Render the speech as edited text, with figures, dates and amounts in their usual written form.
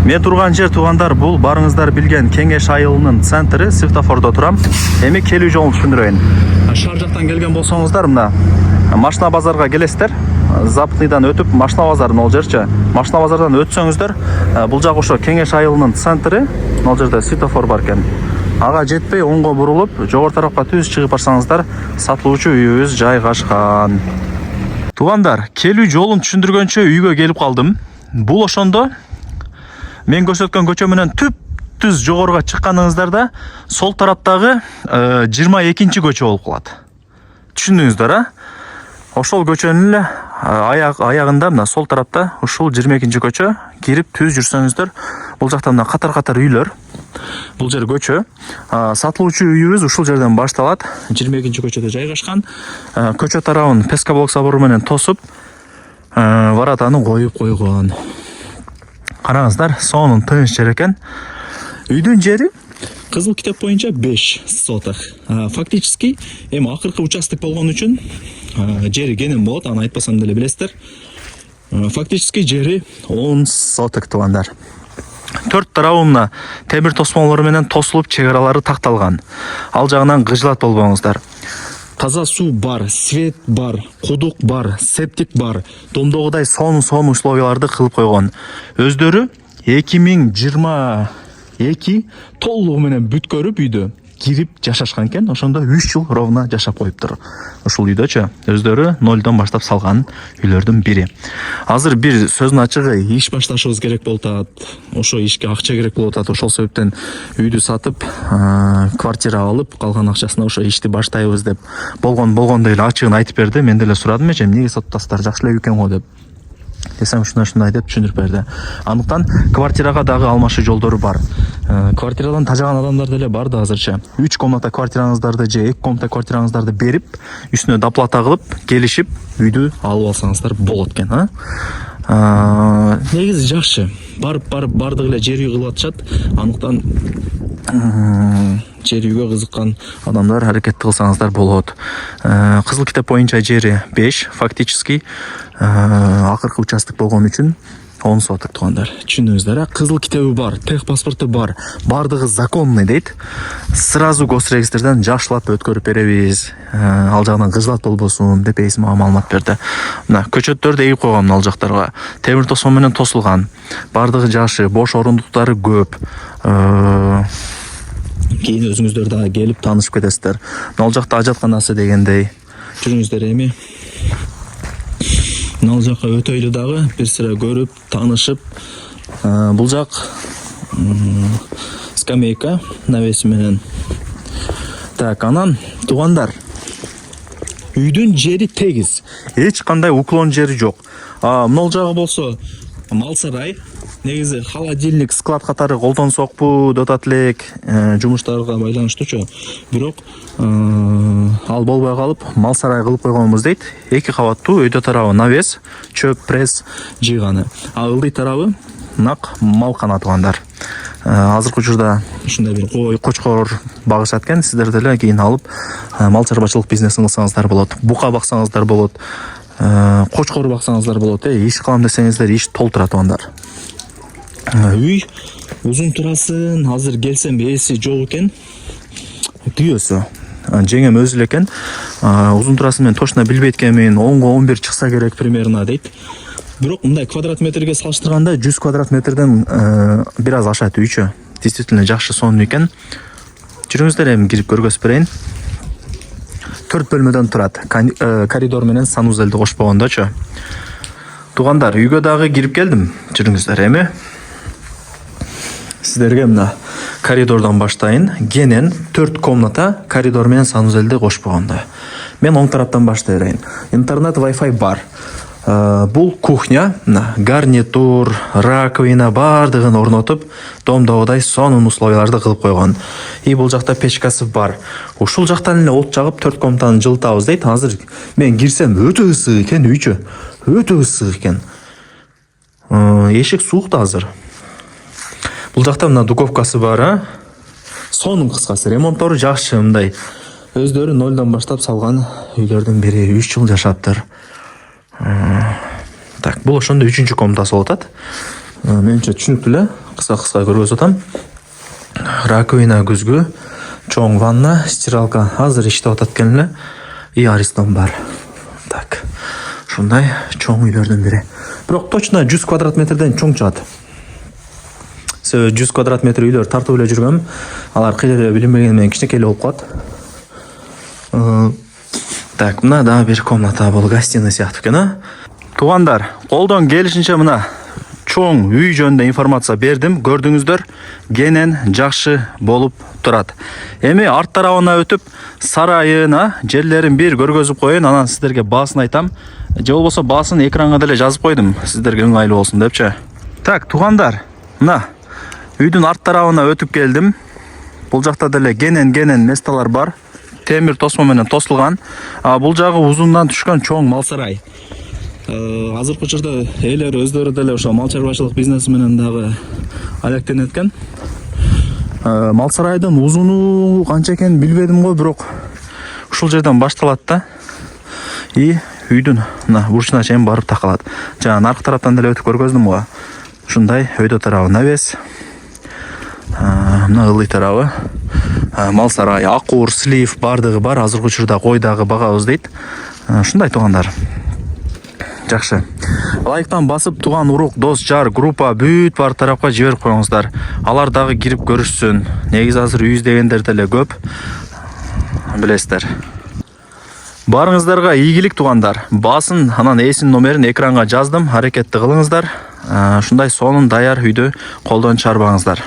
Мен турган жер туугандар, бул барыңыздар билген Кеңеш айылынын центри, светофордо турам. Эми келүү жолун түшүндүрөйүн. Шаар жактан келген болсоңуздар, мына машина базарга келесиздер. Западныйдан өтүп машина базарын ол жерчи. Машина базардан өтсөңүздөр, бул жак ошо Кеңеш айылынын центри, ол жерде светофор бар экен. Ага жетпей оңго бурулуп, жогору тарапка түз чыгып барсаңыздар, сатылуучу үйүбүз жайгашкан. Туугандар, келүү жолун түшүндүргөнчө үйгө келип калдым. Бул ошондо мен көрсөткөн көчө менен түз жогоруга чыкканыңыздарда сол тараптагы 22-чи көчө болуп калат. Түшүндүңүздөр, Ошол көчөнүн эле аягында мына сол тарапта ушул 22-чи көчө кирип түз жүрсөңүздөр, бул жакта мына катар-катар үйлөр. Бул жер көчө. Сатылуучу үйүбүз ушул жерден башталат. 22-чи көчөдө жайгашкан. Көчө тарабын пескаблок забору менен тосуп, воротаны коюп койгон. Караңыздар, сонун тыныч жер экен. Үйдүн жери Кызыл китеп боюнча 5 соток. Фактически эми акыркы участок болгон үчүн жери кенен болот, аны айтпасам деле билесиздер. Фактически жери 10 соток туугандар. 4 тарабына темир тосмолору менен тосулуп, чек аралары такталган. Ал жагынан кыжылат болбоңуздар. Таза суу бар, свет бар, кудук бар, септик бар. Домдогудай сонун условияларды кылып койгон. Өздөрү 2022 толугу менен бүткөрүп үйдө кирип жашашкан экен. Ошондо 3 жыл ровно жашап коюптур. Ушул үйдөчү өздөрү нолдон баштап салган үйлөрдүн бири. Азыр бир сөздүн ачыгы иш башташыбыз керек болуп атат. Ошо ишке акча керек болуп атат. Ошол себептен үйдү сатып, квартира алып, калган акчасына ошо ишти баштайбыз деп болгон деле ачыгын айтып берди. Мен деле сурадым, эмнеге сатып атасыздар, жакшы эле экен го деп. Десем ушундай деп түшүндүрүп берди. Андыктан квартирага дагы алмашуу жолдору бар. Квартирадан тажаган адамдар деле бар да азырча. 3 комната квартираңыздарды же 2 комната квартираңыздарды берип, үстүнө доплата кылып, келишип, үйдү алып алсаңыздар болот экен, Негизи жакшы. Бардыгы эле жер үй кылып атышат. Андыктан жер үйгө кызыккан адамдар аракет кылсаңыздар болот. Кызыл китеп боюнча жери 5, фактически акыркы участок болгон үчүн 10 соток туугандар. Түшүндүңүздөр, кызыл китеби бар, тех паспорту бар, бардыгы законный дейт. Сразу госрегистрден жакшылап өткөрүп беребиз. Ал жагынан кыжылат болбосун деп эйси мага маалымат берди. Мына көчөттөрдү эгип койгон ал жактарга. Темир тосмо менен тосулган. Бардыгы жакшы, бош орундуктары көп. Кийин өзүңүздөр да келип таанышып кетесиздер. Ал жакта ажатканасы дегендей. Жүрүңүздөр эми. Ал жакка өтөйлү дагы бир сыра көрүп, таанышып. Бул жак скамейка навеси менен. Так, анан туугандар, үйдүн жери тегиз. Эч кандай уклон жери жок. Мына жагы болсо мал сарай. Негизи холодильник, склад катары колдонсокпу деп атат элек, жумуштарга байланыштуучу. Бирок ал болбой калып, мал сарай кылып койгонбуз дейт. 2 кабаттуу, өйдө тарабы навес, чөп, пресс жыйганы. Ылдый тарабы нак мал канатыгандар. Азыркы учурда ушундай бир кой, кочкор багышат экен. Сиздер деле кийин алып мал чарбачылык бизнесин кылсаңыздар болот. Бука баксаңыздар болот. Кочкор баксаңыздар болот. Иш кылам десеңиздер, иш толтура туугандар. Үй узун турасын, азыр келсем ээси жок экен. Дүйөсү. Жеңем өзү эле экен. Узун турасын мен точно билбейт экенмин. 10-11 чыкса керек примерно дейт. Бирок мындай квадрат метрге салыштырганда 100 квадрат метрден бир аз ашат үйчү. Действительно жакшы сонун экен. Жүрүңүздөр, эми кирип көргөзүп берейин. 4 бөлмөдөн турат. Коридор менен санузелди кошпогондочу. Туугандар, үйгө дагы кирип келдим. Жүрүңүздөр, эми сиздерге мына коридордон баштайын. Кенен 4 комната коридор менен санузелди кошпогондо. Мен оң тараптан баштай берейин. Интернет, Wi-Fi бар. Бул кухня, гарнитур, раковина бардыгын орнотуп, домдогудай сонун условияларды кылып койгон. И бул жакта печкасы бар. Ушул жактан эле от жагып 4 комнатаны жылытабыз дейт. Азыр мен кирсем өтө ысык экен үйчү. Өтө ысык экен. Эшик суук да азыр. Бул жакта мына духовкасы бар, Сонун кыскасы, ремонттору жакшы, мындай. Өздөрү нолдон баштап салган үйлөрдүн бири 3 жыл жашаптыр. Так, бул ошондо 3-комнатасы болуп атат. Менимче түшүнүктүү эле. кыска көргөзүп атам. Раковина күзгү, чоң ванна, стиралка азыр иштеп атат экен эле. И Аристон бар. Так. Ушундай чоң үйлөрдүн бири. Бирок точно 100 квадрат метрден чоң чыгат. 100 квадрат метр үйлөр тартып эле жүргөм. Алар кыйла эле билинбеген менен кичинекей болуп калат. Так, мына да бир комната бул гостиный сыяктуу экен. Туугандар, колдон келишинче мына чоң үй жөнүндө информация бердим. Көрдүңүздөр, кенен жакшы болуп турат. Эми арт тарабына өтүп, сарайына жерлерин бир көргөзүп коеюн, анан сиздерге баасын айтам. Же болбосо баасын экранга деле жазып койдум, сиздерге ыңгайлуу болсун депчи. Так, туугандар, мына үйдүн арт тарабына өтүп келдим. Бул жакта деле кенен месталар бар. Темир тосмо менен тосулган. Бул жагы узундан түшкөн чоң мал сарай. Азыркы учурда элер өздөрү деле ошо мал чарбачылык бизнеси менен дагы алектенет экен. Мал сарайдын узуну канча экенин билбедим го, бирок ушул жерден башталат да. И үйдүн мына бурчуна чейин барып такалат. Жана наркы тараптан деле өтүп көргөздүм го. Ушундай өйдө тарабы навес. Мына ылый тарабы. Мал сарай, акур, слив бардыгы бар. Азыркы учурда кой дагы багабыз дейт. Ушундай туугандар. Жакшы. Лайктан басып туган урук, дос, жар, группа бүт бар тарапка жиберип коюңуздар. Алар дагы кирип көрүшсүн. Негизи азыр үй издегендер деле көп. Билесиздер. Барыңыздарга ийгилик туугандар. Басын анан эсин номерин экранга жаздым. Аракетти кылыңыздар. Ушундай сонун даяр үйдү колдон чарбаңыздар.